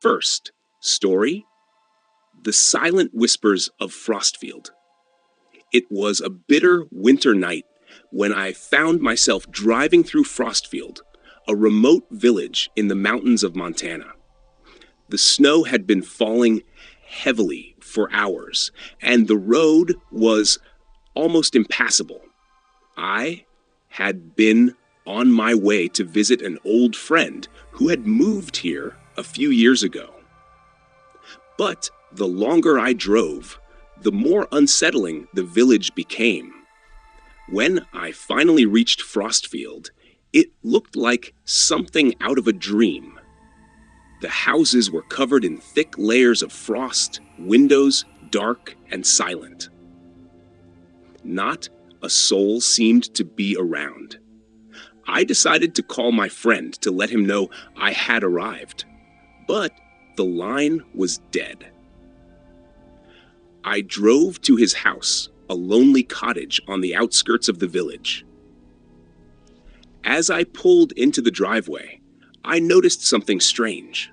First, story: The Silent Whispers of Frostfield. It was a bitter winter night when I found myself driving through Frostfield, a remote village in the mountains of Montana. The snow had been falling heavily for hours, and the road was almost impassable. I had been on my way to visit an old friend who had moved here a few years ago. But the longer I drove, the more unsettling the village became. When I finally reached Frostfield, it looked like something out of a dream. The houses were covered in thick layers of frost, windows dark and silent. Not a soul seemed to be around. I decided to call my friend to let him know I had arrived, but the line was dead. I drove to his house, a lonely cottage on the outskirts of the village. As I pulled into the driveway, I noticed something strange.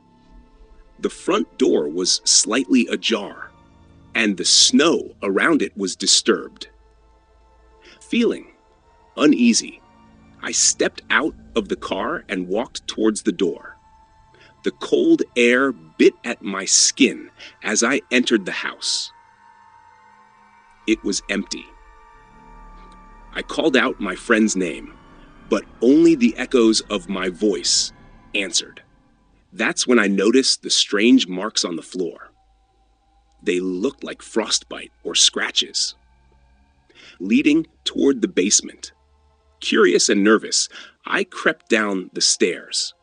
The front door was slightly ajar, and the snow around it was disturbed. Feeling uneasy, I stepped out of the car and walked towards the door. The cold air bit at my skin as I entered the house. It was empty. I called out my friend's name, but only the echoes of my voice answered. That's when I noticed the strange marks on the floor. They looked like frostbite or scratches. Leading toward the basement. Curious and nervous, I crept down the stairs.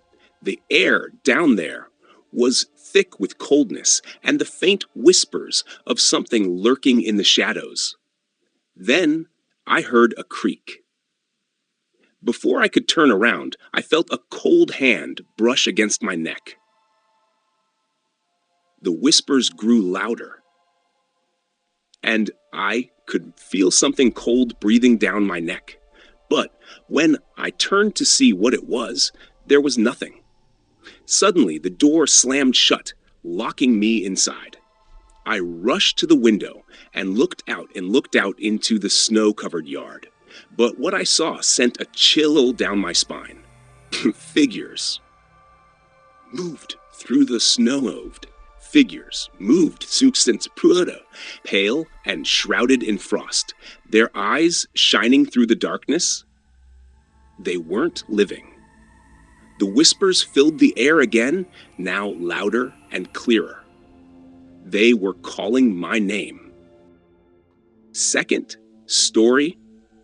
The air down there was thick with coldness and the faint whispers of something lurking in the shadows. Then I heard a creak. Before I could turn around, I felt a cold hand brush against my neck. The whispers grew louder, and I could feel something cold breathing down my neck. But when I turned to see what it was, there was nothing. Suddenly, the door slammed shut, locking me inside. I rushed to the window and looked out into the snow-covered yard. But what I saw sent a chill down my spine. Figures moved through the snow. Figures moved since pale and shrouded in frost, their eyes shining through the darkness. They weren't living. The whispers filled the air again, now louder and clearer. They were calling my name. Second, story: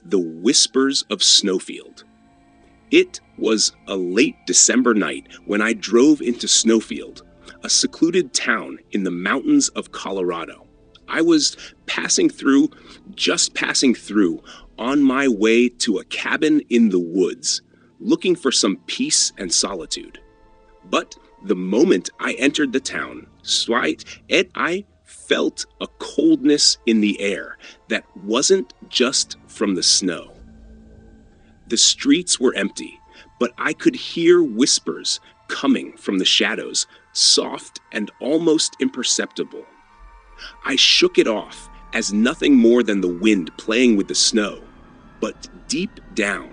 The Whispers of Snowfield. It was a late December night when I drove into Snowfield, a secluded town in the mountains of Colorado. I was just passing through, on my way to a cabin in the woods, looking for some peace and solitude. But the moment I entered the town, I felt a coldness in the air that wasn't just from the snow. The streets were empty, but I could hear whispers coming from the shadows, soft and almost imperceptible. I shook it off as nothing more than the wind playing with the snow. But deep down,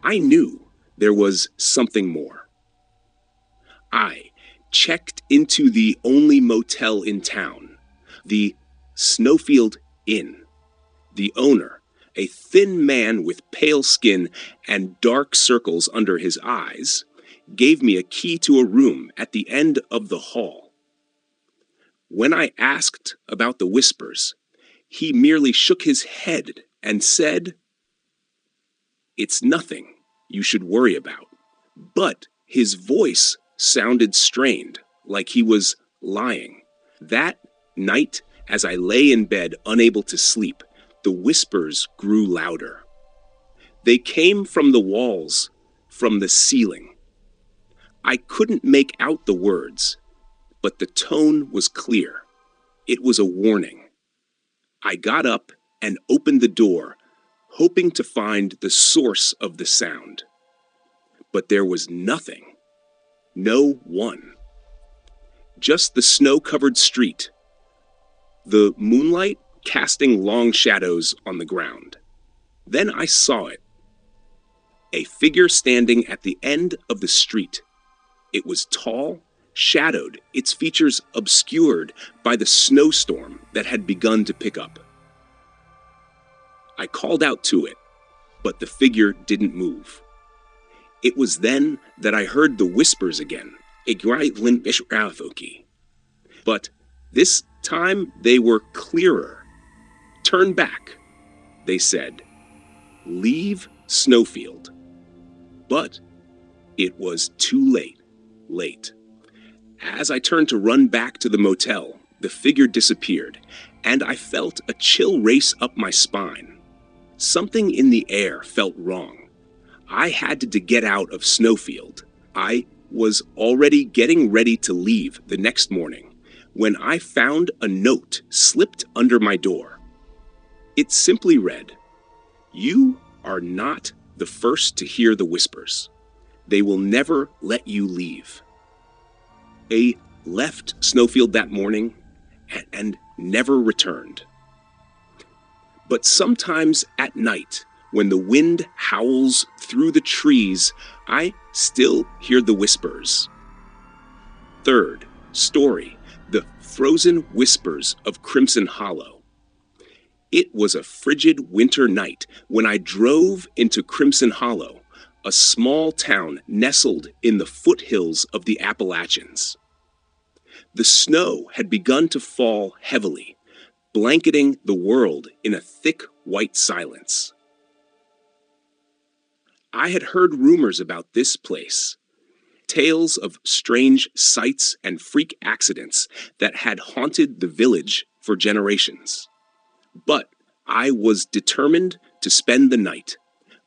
I knew there was something more. I checked into the only motel in town, the Snowfield Inn. The owner, a thin man with pale skin and dark circles under his eyes, gave me a key to a room at the end of the hall. When I asked about the whispers, he merely shook his head and said, "It's nothing you should worry about." But his voice sounded strained, like he was lying. That night, as I lay in bed unable to sleep, the whispers grew louder. They came from the walls, from the ceiling. I couldn't make out the words, but the tone was clear. It was a warning. I got up and opened the door, hoping to find the source of the sound. But there was nothing. No one. just the snow-covered street, the moonlight casting long shadows on the ground. Then I saw it. A figure standing at the end of the street. It was tall, shadowed, its features obscured by the snowstorm that had begun to pick up. I called out to it, but the figure didn't move. It was then that I heard the whispers again, but this time they were clearer. Turn back, they said. Leave Snowfield. But it was too late. As I turned to run back to the motel, the figure disappeared, and I felt a chill race up my spine. Something in the air felt wrong. I had to get out of Snowfield. I was already getting ready to leave the next morning when I found a note slipped under my door. It simply read, "You are not the first to hear the whispers. They will never let you leave." I left Snowfield that morning and never returned. But sometimes at night, when the wind howls through the trees, I still hear the whispers. Third story, the frozen whispers of Crimson Hollow. It was a frigid winter night when I drove into Crimson Hollow, a small town nestled in the foothills of the Appalachians. The snow had begun to fall heavily, blanketing the world in a thick white silence. I had heard rumors about this place, tales of strange sights and freak accidents that had haunted the village for generations. But I was determined to spend the night,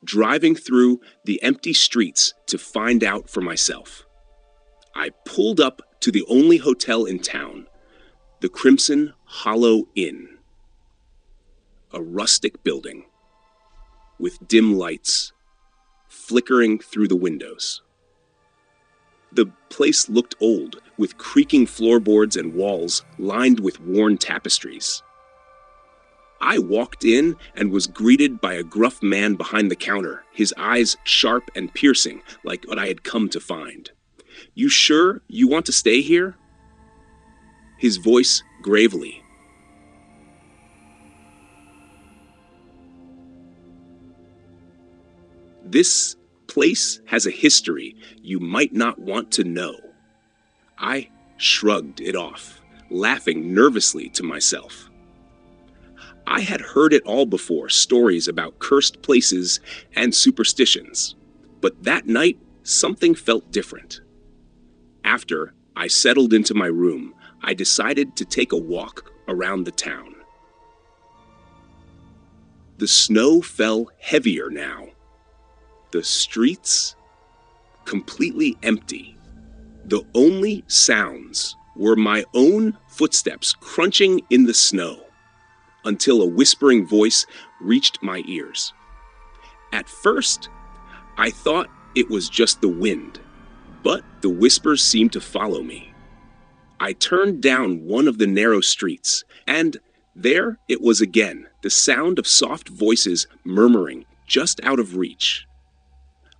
driving through the empty streets to find out for myself. I pulled up to the only hotel in town, the Crimson Hollow Inn. A rustic building with dim lights flickering through the windows. The place looked old, with creaking floorboards and walls lined with worn tapestries. I walked in and was greeted by a gruff man behind the counter, his eyes sharp and piercing like what I had come to find. "You sure you want to stay here?" His voice gravely. "This place has a history you might not want to know." I shrugged it off, laughing nervously to myself. I had heard it all before, stories about cursed places and superstitions. But that night, something felt different. After I settled into my room, I decided to take a walk around the town. The snow fell heavier now. The streets, completely empty. The only sounds were my own footsteps crunching in the snow, until a whispering voice reached my ears. At first, I thought it was just the wind, but the whispers seemed to follow me. I turned down one of the narrow streets, and there it was again, the sound of soft voices murmuring just out of reach.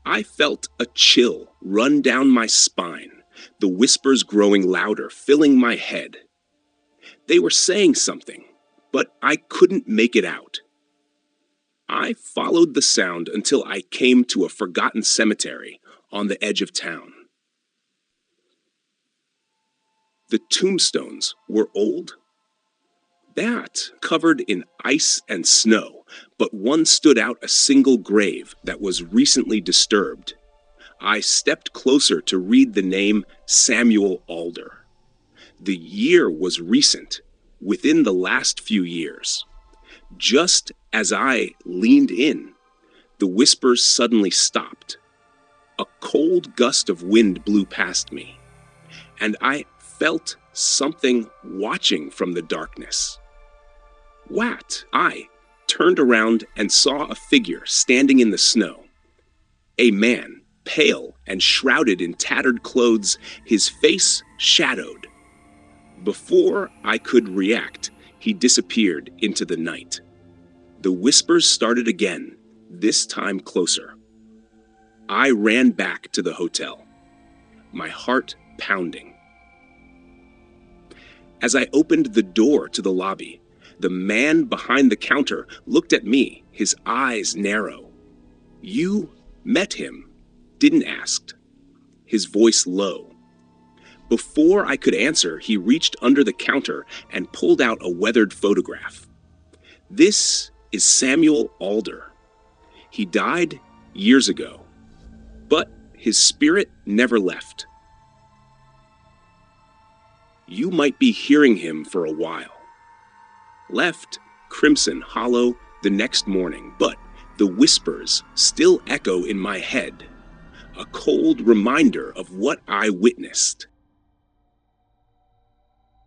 I felt a chill run down my spine, the whispers growing louder, filling my head. They were saying something, but I couldn't make it out. I followed the sound until I came to a forgotten cemetery on the edge of town. The tombstones were old, covered in ice and snow, but one stood out a single grave that was recently disturbed. I stepped closer to read the name Samuel Alder. The year was recent, within the last few years. Just as I leaned in, the whispers suddenly stopped. A cold gust of wind blew past me, and I felt something watching from the darkness. What? I turned around and saw a figure standing in the snow. A man, pale and shrouded in tattered clothes, his face shadowed. Before I could react, he disappeared into the night. The whispers started again, this time closer. I ran back to the hotel, my heart pounding. As I opened the door to the lobby, the man behind the counter looked at me, his eyes narrow. "You met him?" didn't ask, his voice low. Before I could answer, he reached under the counter and pulled out a weathered photograph. "This is Samuel Alder. He died years ago, but his spirit never left. You might be hearing him for a while." Left Crimson Hollow the next morning, but the whispers still echo in my head, a cold reminder of what I witnessed.